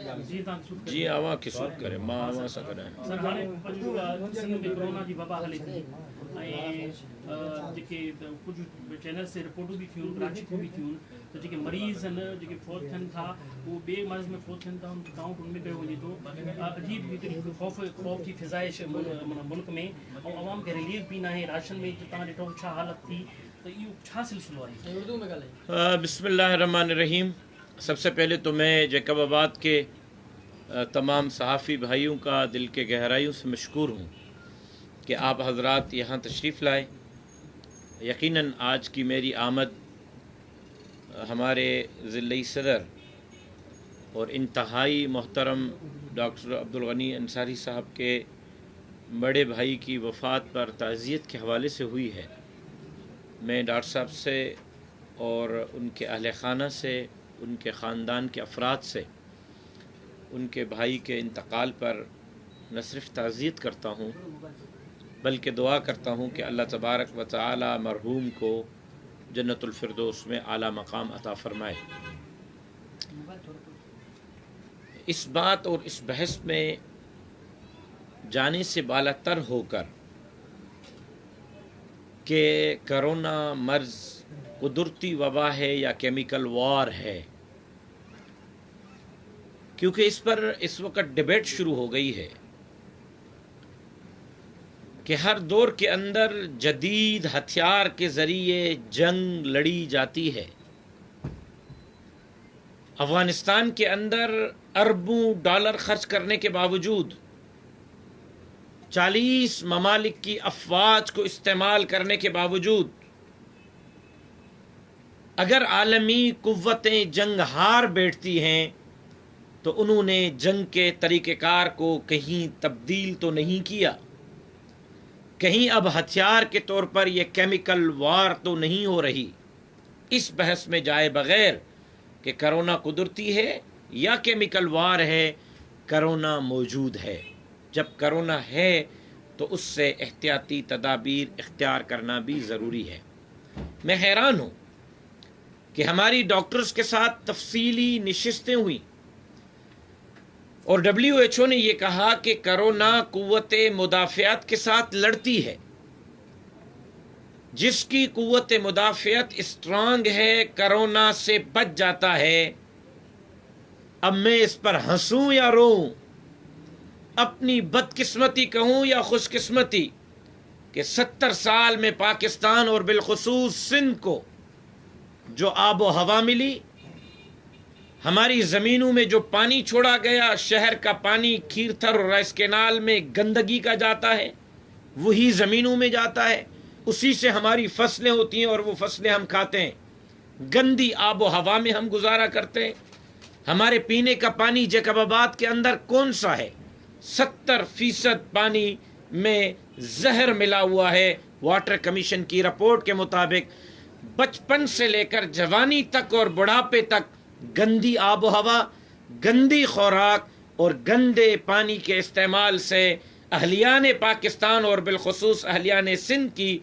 जी आवां की सूट करे मां आवां सां गॾु आहियां। सर हाणे सिंध में कोरोना जी वबा हले थी ऐं जेके कुझु चैनल्स ते रिपोर्टूं बि थियूं कराची में बि थियूं त जेके मरीज़ आहिनि जेके फौत थियनि था उहो ॿिए मर्ज़ में फौत थियनि था उन काउंट उनमें कयो वञे थो। अजीब हिकिड़ी ख़ौफ़ जी फिज़ाइश मुल्क में ऐं अवाम खे रिलीफ बि न आहे राशन में तव्हां ॾिठो छा हालत थी त इहो छा सिलसिलो आहे उर्दू में ॻाल्हाए। बिस्मिल्लाहिर्रहमानिर्रहीम। सबसे पहले तो मैं जैकबाबाद के तमाम सहाफ़ी भाइयों का दिल के गहराइयों से मशकूर हूँ कि आप हजरात यहाँ तशरीफ़ लाए। यकीनन आज की मेरी आमद हमारे ज़िले सदर और इंतहाई मोहतरम डॉक्टर अब्दुल गनी अंसारी साहब के बड़े भाई की वफ़ात पर ताज़ियत के हवाले से हुई है। मैं डॉक्टर साहब से और उनके अहल खाना से, उनके ख़ानदान के अफराद से उनके भाई के इंतकाल पर न सिर्फ ताज़ियत करता हूँ बल्कि दुआ करता हूँ कि अल्लाह तबारक व तआला मरहूम को जन्नतुल फिरदौस में आला मकाम अता फरमाए। इस बात और इस बहस में जाने से बालातर होकर कि करोना मर्ज़ कुदरती वबा है या केमिकल वॉर है, क्योंकि इस पर इस वक्त डिबेट शुरू हो गई है कि हर दौर के अंदर जदीद हथियार के ज़रिए जंग लड़ी जाती है। अफ़गानिस्तान के अंदर अरबों डॉलर खर्च करने के बावजूद 40 ममालिक की अफवाज को इस्तेमाल करने के बावजूद अगर आलमी कुव्वतें जंग हार बैठती हैं तो उन्होंने जंग के तरीक़ेकार को कहीं तब्दील तो नहीं किया, कहीं अब हथियार के तौर पर यह केमिकल वार तो नहीं हो रही। इस बहस में जाए बग़ैर कि करोना कुदरती है या केमिकल वार है, करोना मौजूद है। जब करोना है तो उससे एहतियाती तदाबीर इख्तियार करना भी ज़रूरी है। मैं हैरान हूँ कि हमारी डॉक्टर्स के साथ तफसीली नशिस्तें हुई और WHO ने यह कहा कि करोना कुव्वते मुदाफ़ियत के साथ लड़ती है। जिसकी कुव्वते मुदाफ़ियत स्ट्रांग है करोना से बच जाता है। अब मैं इस पर हंसूं या रोऊं, अपनी बदकिस्मती कहूं या खुशकिस्मती कि 70 साल में पाकिस्तान और बिलखुसूस सिंध को जो आबो हवा मिली, हमारी ज़मीनों में जो पानी छोड़ा गया, शहर का पानी खीरथर और राइस कैनाल में गंदगी का जाता है, वही ज़मीनों में जाता है, उसी से हमारी फसलें होती हैं और वो फसलें हम खाते हैं। गंदी आबो हवा में हम गुजारा करते हैं। हमारे पीने का पानी जैकबाबाद के अंदर कौन सा है? 70% पानी में जहर मिला हुआ है। वाटर कमीशन की रिपोर्ट के मुताबिक बचपन से लेकर जवानी तक और बुढ़ापे तक गंदी आबो हवा, गंदी खुराक और गंदे पानी के इस्तेमाल से अहलियान पाकिस्तान और बिलखुसूस अहलियान सिंध की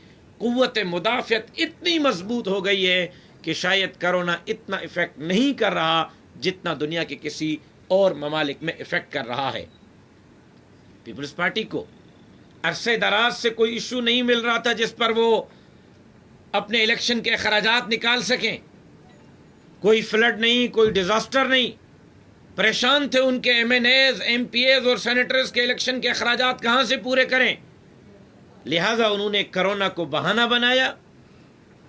कुव्वत मुदाफ़ियत इतनी मजबूत हो गई है कि शायद करोना इतना इफ़ेक्ट नहीं कर रहा जितना दुनिया के किसी और ममालिक में इफ़ेक्ट कर रहा है। पीपल्स पार्टी को अरसे दराज से कोई इशू नहीं मिल रहा था जिस पर वो अपने इलेक्शन के अखराजात निकाल सकें। कोई फ्लड नहीं, कोई डिज़ास्टर नहीं। परेशान थे उनके MNAs, MPAs और सेनेटर्स के इलेक्शन के अखराजात कहाँ से पूरे करें। लिहाजा उन्होंने कोरोना को बहाना बनाया।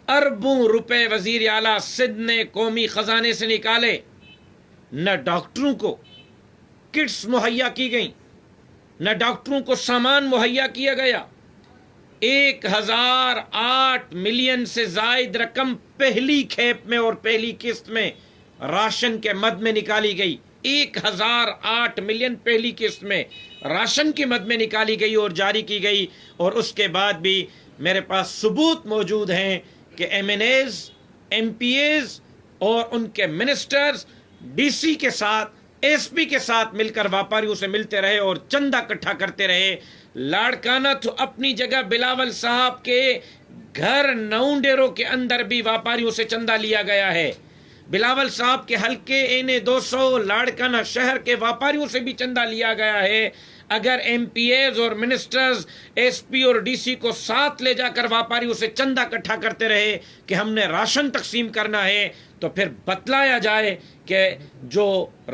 अरबों रुपए वजीर आला सिंध ने कौमी खजाने से निकाले। न डॉक्टरों को किट्स मुहैया की गई, न डॉक्टरों को सामान मुहैया किया गया। 1008 मिलियन से जायद रकम पहली खेप में और पहली किस्त में राशन के मद में निकाली गई। 1008 मिलियन पहली किस्त में राशन की मद में निकाली गई और जारी की गई। और उसके बाद भी मेरे पास सबूत मौजूद हैं कि MNAs, MPAs और उनके मिनिस्टर्स DC के साथ, SP के साथ मिलकर व्यापारियों से मिलते रहे और चंदा इकट्ठा करते रहे। लाड़काना तो अपनी जगह बिलावल साहब के घर नौंडेरों के अंदर भी व्यापारियों से चंदा लिया गया है। بلاول صاحب کے حلقے این200 لاڑکانہ شہر کے व्यापारियों سے بھی چندہ لیا گیا ہے. اگر ایم پی ایز اور منسٹرز ایس پی اور ڈی سی کو ساتھ لے جا کر व्यापारियों سے چندہ اکٹھا کرتے رہے کہ ہم نے راشن تقسیم کرنا ہے تو پھر بتلایا جائے کہ جو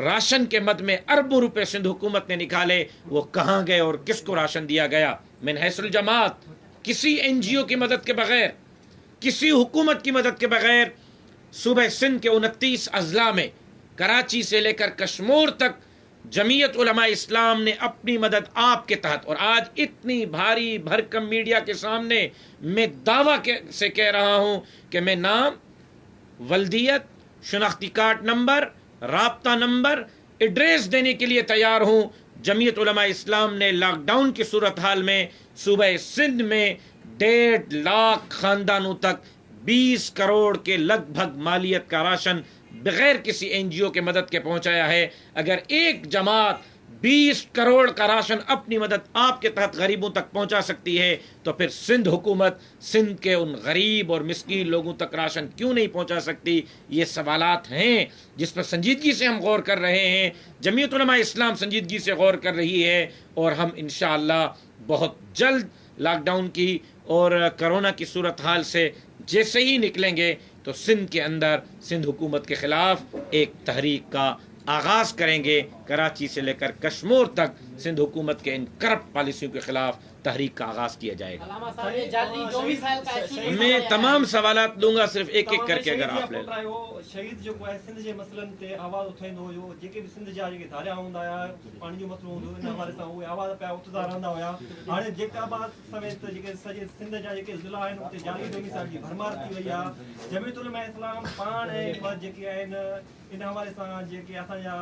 راشن کے مد میں اربوں روپے سندھ حکومت نے نکالے وہ کہاں گئے اور کس کو راشن دیا گیا. من حیث الجماعت کسی این جی او کی مدد کے بغیر، کسی حکومت کی مدد کے بغیر صوبہ سندھ کے 29 اضلاع میں کراچی سے لے کر کشمور تک جمعیت علماء اسلام نے اپنی مدد آپ کے تحت، اور آج اتنی بھاری بھرکم میڈیا کے سامنے میں دعویٰ سے کہہ رہا ہوں کہ میں نام، ولدیت، شناختی کارڈ نمبر، رابطہ نمبر، ایڈریس دینے کے لیے تیار ہوں. جمعیت علماء اسلام نے لاک ڈاؤن کی صورتحال میں صوبہ سندھ میں 1.5 لاکھ خاندانوں تک 20 کروڑ کے لگ بھگ مالیت کا راشن بغیر کسی این جی او کے مدد کے پہنچایا ہے. اگر ایک جماعت 20 کروڑ کا راشن اپنی مدد آپ کے تحت غریبوں تک پہنچا سکتی ہے تو پھر سندھ حکومت سندھ کے ان غریب اور مسکین لوگوں تک راشن کیوں نہیں پہنچا سکتی؟ یہ سوالات ہیں جس پر سنجیدگی سے ہم غور کر رہے ہیں. جمعیت علماء اسلام سنجیدگی سے غور کر رہی ہے اور ہم انشاءاللہ بہت جلد لاک ڈاؤن کی اور کرونا کی صورتحال سے جیسے ہی نکلیں گے تو سندھ کے اندر سندھ حکومت کے خلاف ایک تحریک کا آغاز کریں گے. کراچی سے لے کر کشمور تک سندھ حکومت کے ان کرپٹ پالیسیوں کے خلاف تحریک کا آغاز کیا جائے گا. میں تمام سوالات دوں گا، صرف ایک ایک کر کے اگر آپ لے لیں. شہید جو ہے سندھ جے مسئلن تے آواز اٹھائندو ہو، جے کے بھی سندھ جا جے دھاریا ہوندا یا پانی جو مسئلو ہندو ان حوالے سان وہ آواز پیا اٹھدا رہندا ہویا. ہانے جيڪا بات سمیت جے سڄي سندھ جا جے ضلع آهن اتي جاري ڊوميسائل جي بھرمار ٿي وئي آ. جمعيت علماء اسلام پاڻ ۽ جيڪي آهن ان حوالے سان جيڪي اسان جا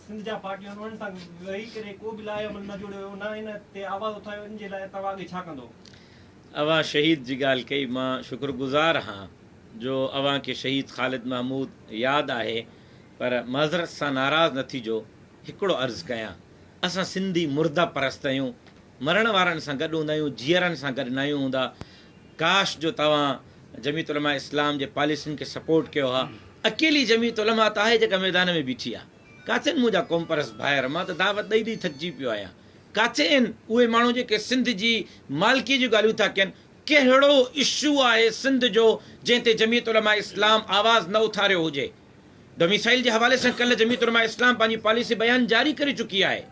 سندھ جا پارٽيون انهن سان وهي ڪري کو بي لاءِ عمل نہ جوڙيو نہ ان تي آواز اٿايو. ان جي لاءِ توهان اڳي ڇا ڪندو؟ اواں شہید جی ڳالहि کئی، ماں شکر گزار ہاں جو اواں کے شہید خالد محمود یاد آئے، پر معذرت سان ناراض نہ تھی جو ہکڑو عرض کیاں. اساں سندھی مردہ پرست آहियूं، مرن وارن سان گڏ ہوندا آहियूं، جیئرن سان گॾ نہ آहियूं ہوندا. کاش جو تواں جمعیت علماء اسلام جے پالیسین کے سپورٹ کयो ہا. اکیلی جمعیت علماء تا ہے جے میدان میں بیٹھی آ. کاچن مجھا قوم پرست بھائر، ماں تو دعوت ॾेई تھکجی पियो आहियां. काथे आहिनि उहे माण्हू जेके सिंध जी मालिकी जूं ॻाल्हियूं था कनि؟ कहिड़ो इशू आहे सिंध जो जंहिं ते जमयत उलमा इस्लाम आवाज़ न उथारियो हुजे? डोमिसाइल जे हवाले सां कल्ह जमयत उलमा इस्लाम पंहिंजी पॉलिसी बयान जारी करे चुकी आहे.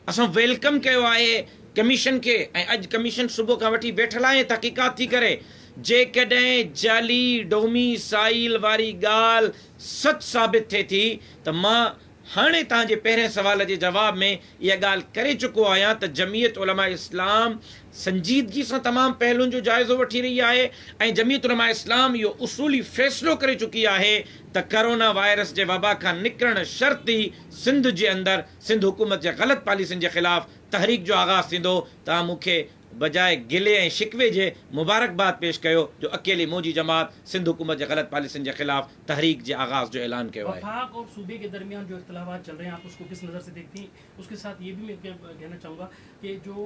असां वेलकम कयो आहे कमीशन खे, ऐं अॼु कमीशन सुबुह खां वठी वेठल आहे तहक़ीक़ात थी करे. जेकॾहिं जाली डोमिसाइल वारी ॻाल्हि सच साबित थिए थी त मां हाणे तव्हांजे पहिरें सवाल जे जवाब में इहा ॻाल्हि करे चुको आहियां त जमयत उलमा इस्लाम संजीदगी सां तमामु पहलुनि जो जाइज़ो वठी रही आहे ऐं जमयत उलमा इस्लाम इहो उसूली फ़ैसिलो करे चुकी आहे त करोना वायरस जे वबा खां निकिरण शर्त ई सिंध जे अंदरि सिंध हुकूमत जे ग़लति पॉलिसियुनि जे ख़िलाफ़ तहरीक जो आगाज़ थींदो. तव्हां मूंखे बजाए गिले ऐं शिकवे जे मुबारकबाद पेश कयो जो अकेली मोदी जमात सिंध हुकूमत जे ग़लत पॉलिसियुनि जे ख़िलाफ़ तहरीक जे आगाज़ जो ऐलान कयो आहे. वफाक और सूबे के दरमियान जो इख्तिलाफात चल रहे हैं, आप उसको किस नज़र से देखती हैं? उसके साथ ये भी मैं कहना चाहूँगा कि जो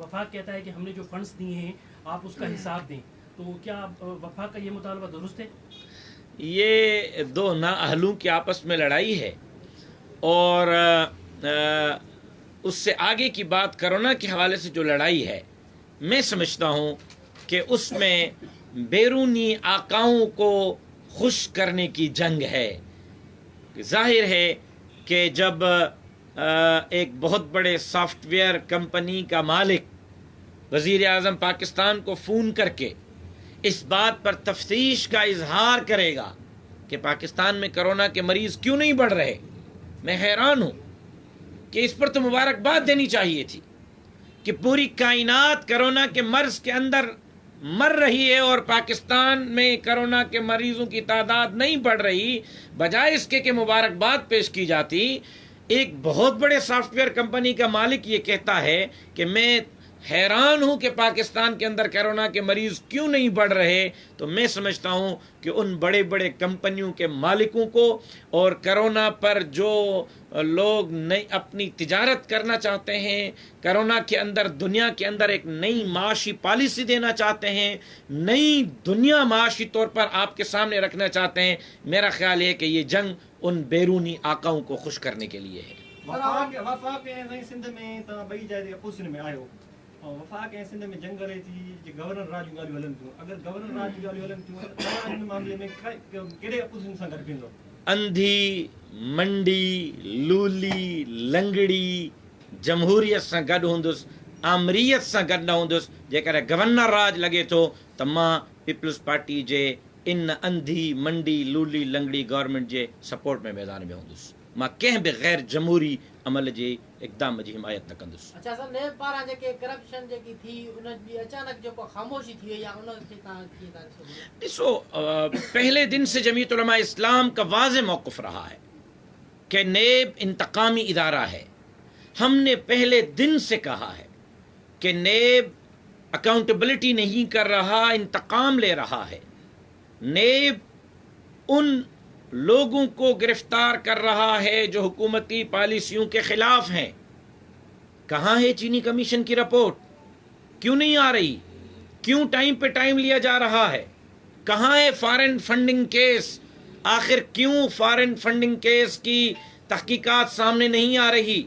वफाक कहता है कि हमने जो फंड्स दिए हैं आप उसका हिसाब दें, तो क्या वफाक का ये मुतालबा दुरुस्त है? ये दो नाअहलों की आपस में लड़ाई है और उससे आगे की बात कोरोना के हवाले से जो लड़ाई है, मैं समझता हूँ कि उसमें बैरूनी आकाओं को खुश करने की जंग है. जाहिर है कि जब एक बहुत बड़े सॉफ्टवेयर कंपनी का मालिक वज़ीर आज़म पाकिस्तान को फ़ोन करके इस बात पर तफ्तीश का इजहार करेगा कि पाकिस्तान में कोरोना के मरीज़ क्यों नहीं बढ़ रहे, मैं हैरान हूँ कि इस पर तो मुबारकबाद देनी चाहिए थी कि पूरी कायनात कोरोना के मर्ज के अंदर मर रही है और पाकिस्तान में कोरोना के मरीजों की तादाद नहीं बढ़ रही. बजाय इसके कि मुबारकबाद पेश की जाती, एक बहुत बड़े सॉफ्टवेयर कंपनी का मालिक ये कहता है कि मैं حیران ہوں کہ پاکستان کے اندر کورونا کے مریض کیوں نہیں بڑھ رہے، تو میں سمجھتا ہوں کہ ان بڑے بڑے کمپنیوں کے مالکوں کو اور کورونا پر جو لوگ نئی اپنی تجارت کرنا چاہتے ہیں، کورونا کے اندر دنیا کے اندر ایک نئی معاشی پالیسی دینا چاہتے ہیں، نئی دنیا معاشی طور پر آپ کے سامنے رکھنا چاہتے ہیں، میرا خیال ہے کہ یہ جنگ ان بیرونی آقاؤں کو خوش کرنے کے لیے ہے۔ وفاق ऐं सिंध में तव्हां ॿई जाइ अपोज़िशन में आहियो ऐं वफ़ाक़ ऐं सिंध में जंग हले थी जे गवर्नर राज जूं ॻाल्हियूं हलनि थियूं, अगरि गवर्नर राज जूं ॻाल्हियूं हलनि थियूं त तव्हां हिन मामले में कहिड़े अपोज़िशन सां गॾु बीहंदो? अंधी मंडी लूली लंगड़ी जमहूरियत सां गॾु हूंदुसि, आमरीयत सां गॾु न हूंदुसि। जेकॾहिं गवर्नर राज लॻे थो त मां पीपल्स पार्टी जे इन अंधी मंडी लूली लंगड़ी गवर्नमेंट जे सपोर्ट में मैदान में हूंदुसि। मां कंहिं बि गैर जमहूरी अमल जे इक़दाम जी हिमायत न कंदुसि। अच्छा सर, नेब पारां जेके करप्शन जेकी थी उन जी अचानक जेको खामोशी थी वई आहे उन खे तव्हां कीअं था ॾिसो? ॾिसो, पहले दिन से जमीयत उलमा इस्लाम का वाज़ेह मौक़िफ़ रहा है कि नेब इंतकामी इदारा है। हमने पहले दिन से कहा है कि नेब अकाउंटेबिलिटी नहीं कर रहा, इंतकाम ले रहा है। नेब उन लोगों को गिरफ्तार कर रहा है जो हुकूमती पॉलिसियों के खिलाफ हैं। कहाँ है चीनी कमीशन की रिपोर्ट? क्यों नहीं आ रही? क्यों टाइम पे टाइम लिया जा रहा है? कहाँ है फॉरेन फंडिंग केस? आखिर क्यों फॉरेन फंडिंग केस की तहकीकात सामने नहीं आ रही?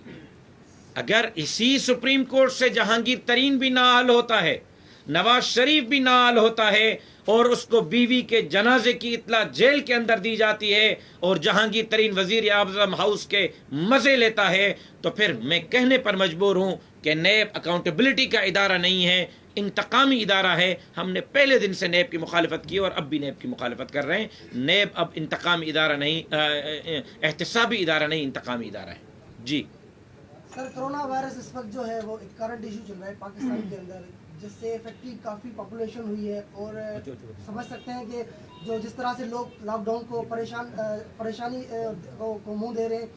अगर इसी सुप्रीम कोर्ट से जहांगीर तरीन भी नाअहल होता है, नवाज शरीफ भी नाअहल होता है और उसको बीवी के जनाजे की इतला जेल के अंदर दी जाती है और जहांगीर तरीन वजीर आज़म हाउस के मज़े लेता है, तो फिर मैं कहने पर मजबूर हूँ कि नेब अकाउंटेबिलिटी का इदारा नहीं है, इंतकामी इदारा है। हमने पहले दिन से नेब की मुखालफत की और अब भी नेब की मुखालफत कर रहे हैं। नेब अब इंतकामी इदारा नहीं, एहतसाबी इदारा नहीं, इंतकामी इदारा है। जी सर, कोरोना वायरस इस वक्त जो है वो एक करंट इशू चल रहा है पाकिस्तान के अंदर, जिससे इफेक्टिव काफ़ी पॉपुलेशन हुई है और समझ सकते हैं कि जो जिस तरह से लोग लॉकडाउन को परेशानी को मुंह दे रहे हैं,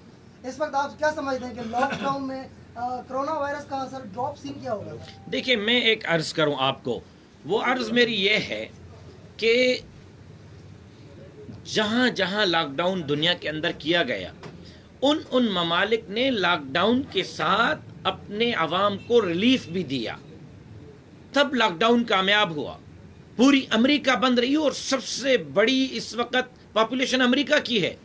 इस वक्त आप क्या समझते हैं कि लॉकडाउन में कोरोना वायरस का असर ड्रॉप सीन क्या होगा? देखिए, मैं एक अर्ज़ करूं आपको, वो अर्ज़ मेरी ये है कि जहाँ जहाँ लॉकडाउन दुनिया के अंदर किया गया, उन ममालिक ने लॉकडाउन के साथ अपने अवाम को रिलीफ भी दिया, तब लॉकडाउन कामयाब हुआ। पूरी अमेरिका बंद रही और सबसे बड़ी इस वक्त पॉपुलेशन अमेरिका की है,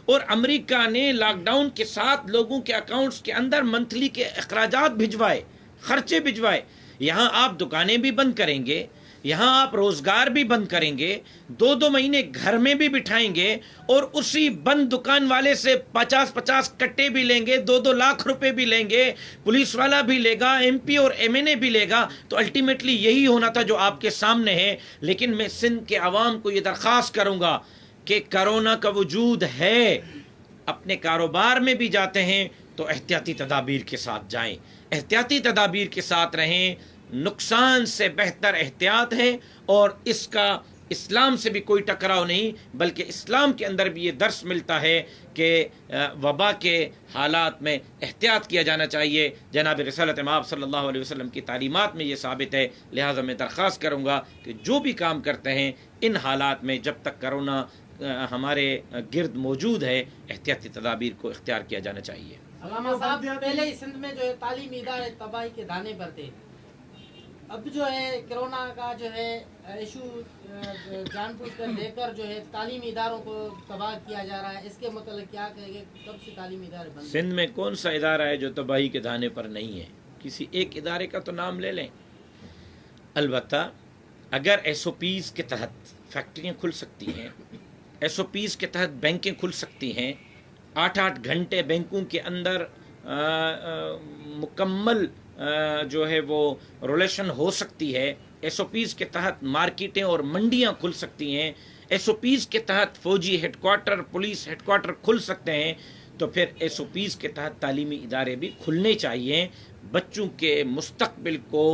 और अमेरिका ने लॉकडाउन के साथ लोगों के अकाउंट्स के अंदर मंथली के अखराजात भिजवाए, खर्चे भिजवाए। यहाँ आप दुकानें भी बंद करेंगे, यहाँ आप रोजगार भी बंद करेंगे, 2-2 महीने घर में भी बिठाएंगे और उसी बंद दुकान वाले से 50-50 कट्टे भी लेंगे, 2-2 लाख रुपए भी लेंगे, पुलिस वाला भी लेगा, MP और MNA भी लेगा। तो अल्टीमेटली यही होना था जो आपके सामने है। लेकिन मैं सिंध के अवाम को ये दरख्वास्त करूँगा कि कोरोना का वजूद है, अपने कारोबार में भी जाते हैं तो एहतियाती तदाबीर के साथ जाएं, एहतियाती तदाबीर के साथ रहें। नुकसान से बेहतर एहतियात है और इसका इस्लाम से भी कोई टकराव नहीं, बल्कि इस्लाम के अंदर भी ये दर्स मिलता है कि वबा के हालात में एहतियात किया जाना चाहिए। जनाब रसूलत माब सल्लल्लाहु अलैहि वसल्लम की तालीमात में ये साबित है। लिहाजा मैं दरख्वास्त करूँगा कि जो भी काम करते हैं इन हालात में, जब तक कोरोना हमारे गिर्द मौजूद है, एहतियाती तदाबीर को इख्तियार किया जाना चाहिए। अल्लामा साहब, पहले ही सिंध में जो है तालीमी इदारे तबाही के दाने पर थे, अब जो है कोरोना का जो है इशू जानबूझ कर लेकर जो है तालीमी इदारों को तबाह किया जा रहा है, इसके मतलब क्या कहेंगे? कब से तालीमी इदारे बंद? सिंध में कौन सा इदारा है जो तबाही के दाने पर नहीं है? किसी एक इदारे का तो नाम ले लें। अलबत्ता अगर SOPs के तहत फैक्ट्रियाँ खुल सकती हैं, SOPs के तहत बैंकें खुल सकती हैं, 8-8 घंटे बैंकों के अंदर मुकम्मल जो है वो रोलेशन हो सकती है, SOPs के तहत मार्केटें और मंडियां खुल सकती हैं, SOPs के तहत फौजी हेडक्वार्टर, पुलिस हेडक्वार्टर खुल सकते हैं, تو پھر SOPs کے تحت تعلیمی ادارے بھی کھلنے چاہیے بچوں کے مستقبل کو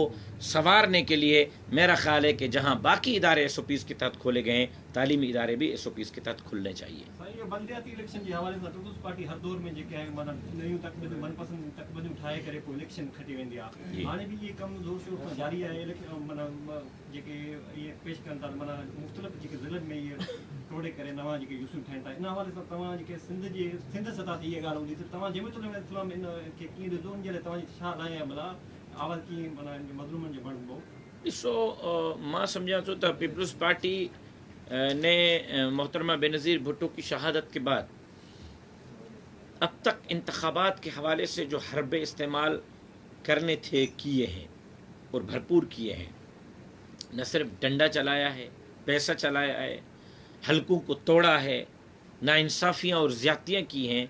سنوارنے کے لیے. میرا خیال ہے کہ جہاں باقی ادارے SOPs کے تحت کھولے گئے ہیں تعلیمی ادارے بھی SOPs کے تحت کھلنے چاہیے. یہ بلدیاتی الیکشن کے حوالے سے پیپلز پارٹی ہر دور میں جو ہے مانا نئیوں تقریباً من پسند تقریباً اٹھائے کرے کوئی الیکشن کھٹی ویندی ہے. ہانے بھی یہ کم زور شور سے جاری ہے. مانا یہ پیش کرن تا مانا مختلف ضلع میں یہ ٹوڑے کرے نواں یوسف ٹھہن تا. ان حوالے سے تمام سندھ سطح تے یہ گال ہوندی تمام جمعیت علماء اسلام ان کے کی رضون جے تمام چھا لائے بلا آواز کی مانا مظلومن جو بن بو ॾिसो मां सम्झां थो त पीपल्स पार्टी ने मोहतरमा बेनज़ीर भुट्टो की शहादत के बाद अब तक इंतखाबात के हवाले से जो हरबे इस्तेमाल करने थे किए हैं और भरपूर किए हैं. न सिर्फ डंडा चलाया है, पैसा चलाया है, हलकों को तोड़ा है, नाइंसाफ़ियाँ और ज़्यादतियाँ की हैं.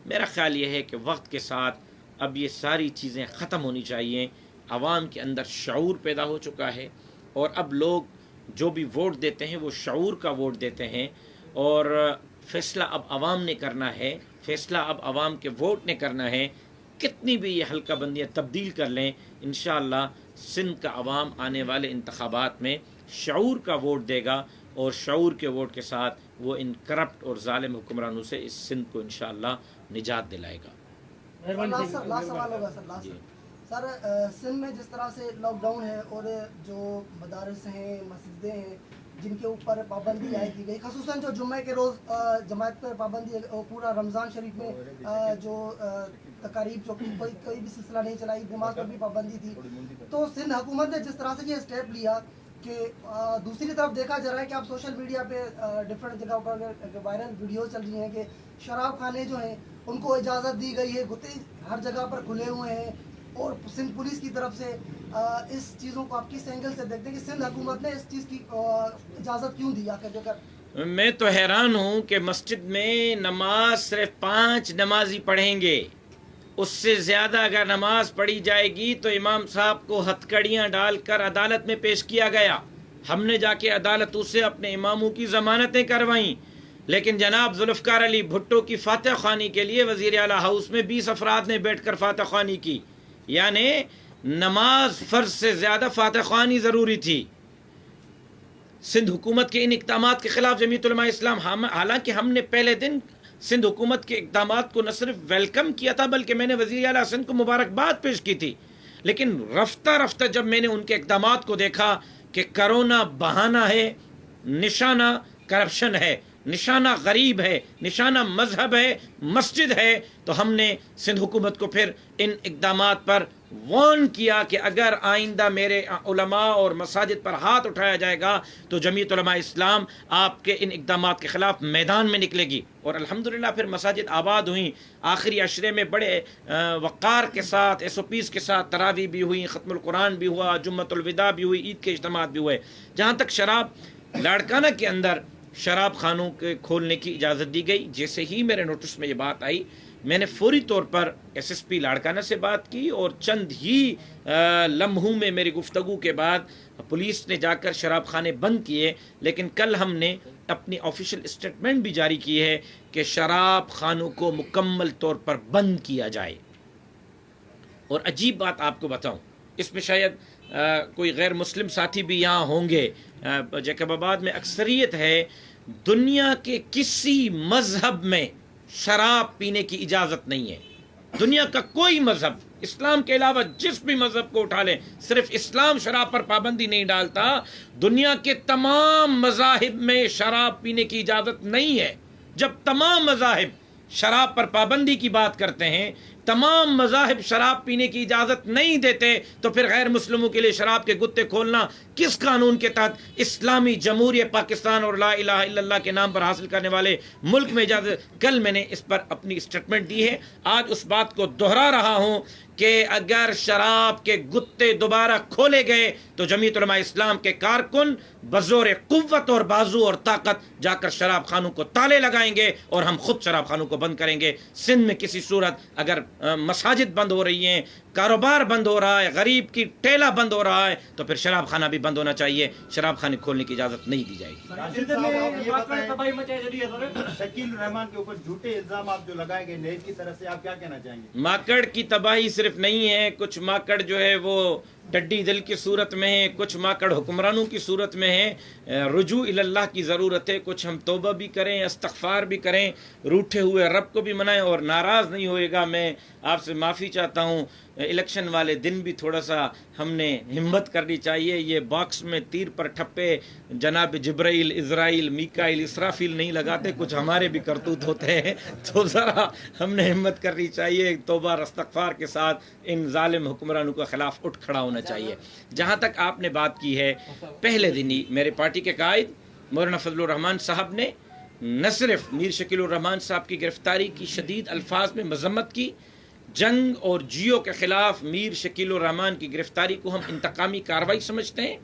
मेरा ख़्याल ये है कि वक्त के साथ अब ये सारी चीज़ें ख़त्म होनी चाहिए. आवाम के अंदर शऊर पैदा हो चुका है और अब लोग जो भी वोट देते हैं वो शऊर का वोट देते हैं और फ़ैसला अब आवाम ने करना है. फ़ैसला अब आवाम के वोट ने करना है. कितनी भी ये हल्का बंदियाँ तब्दील कर लें, इंशाअल्लाह सिंध का आवाम आने वाले इंतखाबात में शऊर का वोट देगा और शऊर के वोट के साथ वो इन करप्ट और ज़ालिम हुक्मरानों से इस सिंध को इंशाअल्लाह निजात दिलाएगा. लास्ट सवाल होगा सर. सर सिंध में जिस तरह से लॉकडाउन है और जो मदारस हैं, मस्जिदें हैं, जिनके ऊपर पाबंदी आयद की गई, ख़ुसूसन जो जुम्मे के रोज़ जमात पर पाबंदी है और पूरा रमज़ान शरीफ में जो तकारीब जो कोई भी सिलसिला नहीं चलाई, नमाज पर भी पाबंदी थी. तो सिंध हुकूमत ने जिस तरह से ये स्टेप लिया कि दूसरी तरफ देखा जा रहा है कि आप सोशल मीडिया पे डिफरेंट जगह पर वायरल वीडियो चल रही हैं कि शराब खाने जो हैं उनको इजाज़त दी गई है, गुत्ते हर जगह पर खुले हुए हैं और सिंध पुलिस की तरफ से इस चीज़ों को आप किस एंगल से देखते हैं कि सिंध हुकूमत ने इस चीज़ की इजाज़त क्यों दी आखिर देकर? मैं तो हैरान हूँ कि मस्जिद में नमाज सिर्फ 5 नमाजी पढ़ेंगे. उससे ज़्यादा अगर नमाज पढ़ी जाएगी तो इमाम साहब को हथकड़ियाँ डालकर अदालत में पेश किया गया. हमने जाके अदालतों से अपने इमामों की ज़मानतें करवाईं, लेकिन जनाब जुल्फ़कार अली भुट्टो की फातह ख़्वानी के लिए वज़ीर आला हाउस में 20 अफराद ने बैठकर फातह ख़्वानी की. यानी नमाज फ़र्ज से ज़्यादा फातह ख़्वानी ज़रूरी थी. सिंध हुकूमत के इन इक़दामात के ख़िलाफ़ जमीयत उलमा इस्लाम, हालांकि हमने पहले दिन सिंध हुकूमत के इक़दामात को न सिर्फ वेलकम किया था बल्कि मैंने वज़ीर आला सिंध को मुबारकबाद पेश की थी. लेकिन रफ्ता रफ्ता जब मैंने उनके इक़दामात को देखा कि कोरोना बहाना है, निशाना करप्शन है, निशाना गरीब है, निशाना मजहब है, मस्जिद है, तो हमने सिंध हुकूमत को फिर इन इक़दामात पर वार्न किया कि अगर आइंदा मेरे उलमा और मसाजिद पर हाथ उठाया जाएगा तो जमीयत उलमा इस्लाम आपके इन इक़दामात के ख़िलाफ़ मैदान में निकलेगी. और अल्हम्दुलिल्लाह फिर मसाजिद आबाद हुई. आखिरी अशरे में बड़े वक़ार के साथ SOPs के साथ तरावी भी हुई, ख़त्मुल कुरान भी हुआ, जुम्मतुल विदा भी हुई, ईद के इज्तिमात भी हुए. जहाँ तक शराब, लाड़काना के अंदर शराब खानों के खोलने की इजाज़त दी गई. जैसे ही मेरे नोटिस में ये बात आई मैंने फौरी तौर पर SSP लाड़काना से बात की और चंद ही लम्हों में मेरी गुफ्तगू के बाद पुलिस ने जाकर शराब खाने बंद किए. लेकिन कल हमने अपनी ऑफिशियल स्टेटमेंट भी जारी की है कि शराब खानों को मुकम्मल तौर पर बंद किया जाए. और अजीब बात आपको बताऊं, इसमें शायद कोई गैर मुस्लिम साथी भी यहाँ होंगे. जैकबाबाद में अक्सरियत है, दुनिया के किसी मजहब में शराब पीने की इजाज़त नहीं है. दुनिया का कोई मजहब, इस्लाम के अलावा जिस भी मजहब को उठा लें, सिर्फ इस्लाम शराब पर पाबंदी नहीं डालता. दुनिया के तमाम मज़ाहिब में शराब पीने की इजाज़त नहीं है. जब तमाम मज़ाहिब शराब पर पाबंदी की बात करते हैं, तमाम मज़ाहिब शराब पीने की इजाज़त नहीं देते, तो फिर गैर मुस्लिमों के लिए शराब के गुत्ते खोलना किस कानून के तहत इस्लामी जमहूरियत पाकिस्तान और ला इलाहा इल्लल्लाह के नाम पर हासिल करने वाले मुल्क में इजाज़त? कल मैंने इस पर अपनी स्टेटमेंट दी है. आज उस बात को दोहरा रहा हूँ کہ اگر شراب کے گتے دوبارہ کھولے گئے تو جمعیت علماء اسلام کے کارکن بزور قوت اور بازو اور طاقت جا کر شراب خانوں کو تالے لگائیں گے اور ہم خود شراب خانوں کو بند کریں گے. سندھ میں کسی صورت اگر مساجد بند ہو رہی ہیں، کاروبار بند ہو رہا ہے، غریب کی ٹیلا بند ہو رہا ہے، تو پھر شراب خانہ بھی بند ہونا چاہیے. شراب خانے کھولنے کی اجازت نہیں دی جائے گی. سندھ میں واقعہ تباہی مچائی جا رہی ہے سر. شکیل الرحمان کے اوپر جھوٹے الزامات جو لگائے گئے نیب کی طرف سے، آپ کیا کہنا چاہیں گے؟ ماکڑ کی تباہی صرف نہیں ہے، کچھ ماکڑ جو ہے وہ ڈڈی دل کی صورت میں ہے، کچھ ماکڑ حکمرانوں کی صورت میں ہے. رجوع اللہ کی ضرورت ہے. کچھ ہم توبہ بھی کریں، استغفار بھی کریں، روٹھے ہوئے رب کو بھی منائیں اور ناراض نہیں ہوئے گا. میں آپ سے معافی چاہتا ہوں، الیکشن والے دن بھی تھوڑا سا ہم نے ہمت کرنی چاہیے. یہ باکس میں تیر پر ٹھپے جناب جبرائیل، اسرائیل، میکائیل، اسرافیل نہیں لگاتے، کچھ ہمارے بھی کرتوت ہوتے ہیں. تو ذرا ہم نے ہمت کرنی چاہیے، توبہ اور استغفار کے ساتھ ان ظالم حکمرانوں کے خلاف اٹھ کھڑا ہونا چاہیے. جہاں تک آپ نے بات کی ہے، پہلے دن ہی میرے پارٹی کے قائد مولانا فضل الرحمان صاحب نے نہ صرف میر شکیل الرحمان صاحب کی گرفتاری کی شدید الفاظ میں مذمت کی، جنگ اور جیو کے خلاف میر شکیل الرحمان کی گرفتاری کو ہم انتقامی کارروائی سمجھتے ہیں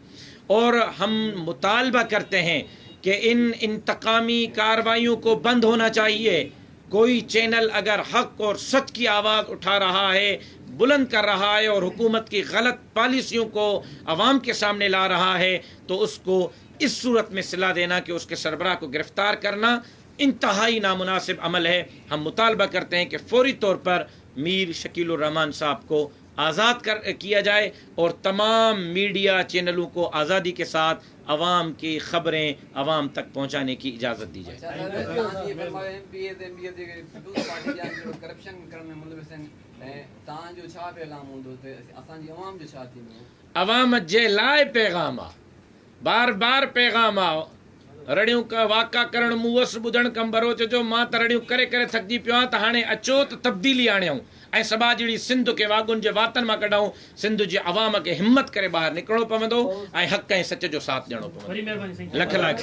اور ہم مطالبہ کرتے ہیں کہ ان انتقامی کارروائیوں کو بند ہونا چاہیے. کوئی چینل اگر حق اور سچ کی آواز اٹھا رہا ہے، بلند کر رہا ہے اور حکومت کی غلط پالیسیوں کو عوام کے سامنے لا رہا ہے، تو اس کو اس صورت میں صلاح دینا کہ اس کے سربراہ کو گرفتار کرنا انتہائی نامناسب عمل ہے. ہم مطالبہ کرتے ہیں کہ فوری طور پر میر شکیل الرحمان صاحب کو آزاد کیا جائے اور تمام میڈیا چینلوں کو آزادی کے ساتھ عوام کی خبریں عوام تک پہنچانے کی اجازت دی جائے. عوام جے لائے پیغام آ، بار بار پیغام آ. رڑیوں کا واقع کرن موس بدھن کم بروچ جو ماں ت رڑیوں کرے کرے تھکجی پیو ت ہانے اچو تو تبدیلی آنیوں ऐं सभा जहिड़ी सिंध खे वागुनि जे वातनि मां कढूं. सिंध जे अवाम खे हिमत करे ॿाहिरि निकिरणो पवंदो ऐं हक़ ऐं सच जो साथ ॾियणो पवंदो. वरी महिरबानी साईं. लख लाख